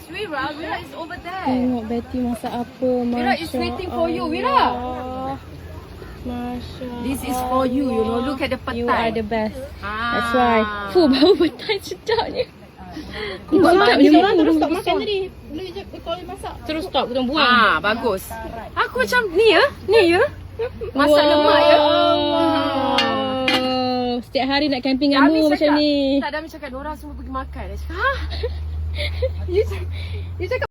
Wira. Wira is over there. Tengok Betty masak apa. Wira is waiting for you, Wira. Masya This is for you, you know. Look at the petai. You are the best. Ah. That's why. Bau petai sedapnya. Buat mandi Orang terus stop makan tadi. Boleh je kalau masak. Terus stop, kita buang. Ah, bagus. Aku macam ni ya? Ni ya? Masak lemak ya? Setiap hari nak camping dengan mu macam ni. Tak, Dami cakap, Nora semua pergi makan. Dia cakap, ha? You cakap